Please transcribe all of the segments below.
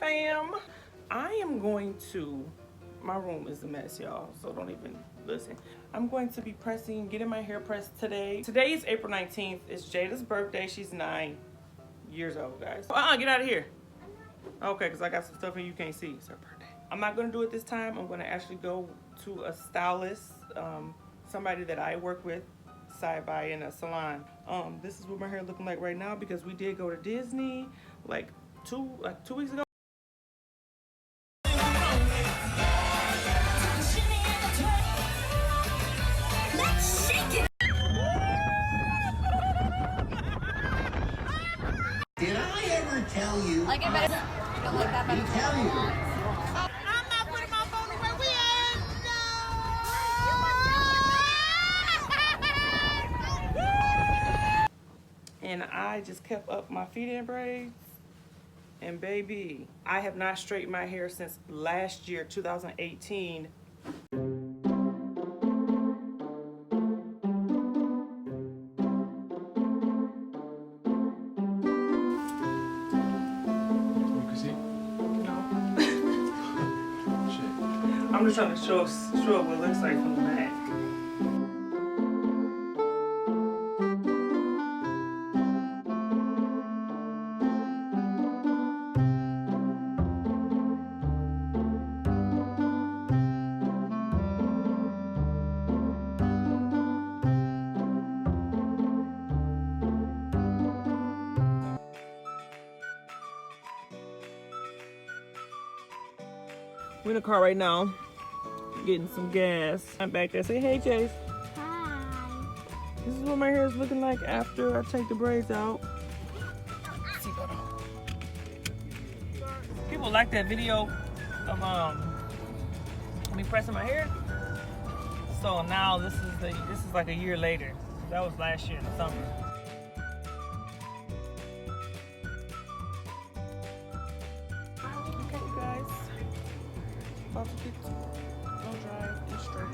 fam? I am going to, my room is a mess, y'all, so don't even listen. I'm going to be getting my hair pressed today. Today is April 19th. It's Jada's birthday. She's 9 years old, guys. Get out of here. Okay, because I got some stuff and you can't see. It's her birthday. I'm not going to do it this time. I'm going to actually go to a stylist, somebody that I work with side by in a salon. This is what my hair looking like right now because we did go to Disney like two weeks ago. Let's shake it. Did I ever tell you? Like it better. Don't like that better. Tell you. I'm not putting my phone where we are. And I just kept up my feet-in braids. And baby, I have not straightened my hair since last year, 2018. I'm just trying to show what it looks like from the back. We're in the car right now, getting some gas. I'm back there. Say hey, Chase. Hi. This is what my hair is looking like after I take the braids out. People like that video of me pressing my hair. So now this is like a year later. That was last year in the summer. Okay, you guys. About to get no drive and straight.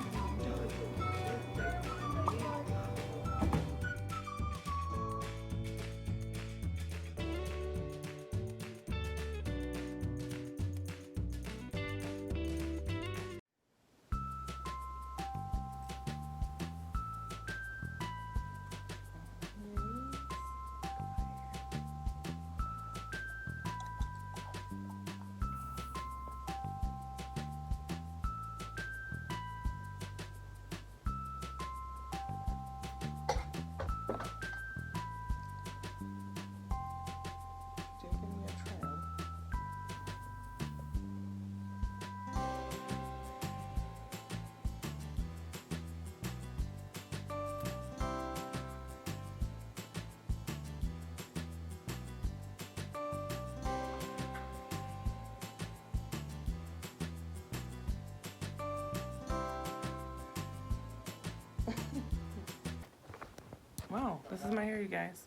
Wow, this is my hair, you guys.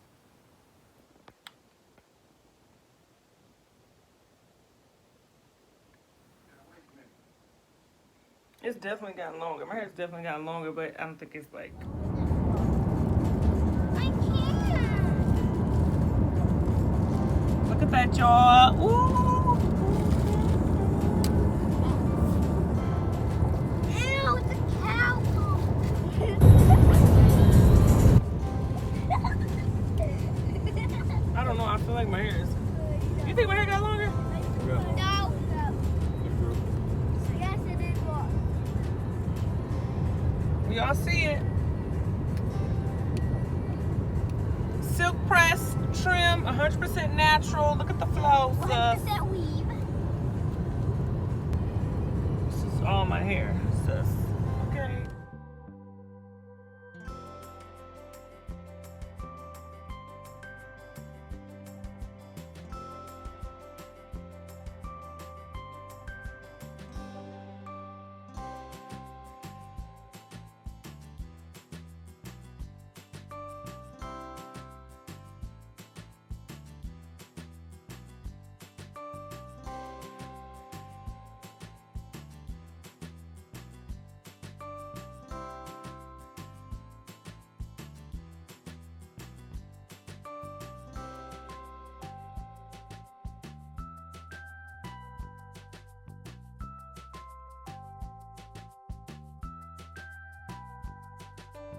It's definitely gotten longer. My hair's definitely gotten longer, but I don't think it's like... I can't. Look at that, y'all. Ooh. Ew, it's a cow. I don't know, I feel like my hair is... You think my hair got longer? No. Yes, it is long. Y'all see it? Silk press, trim, 100% natural. Look at the flow, sis. 100% weave. This is all my hair, sis.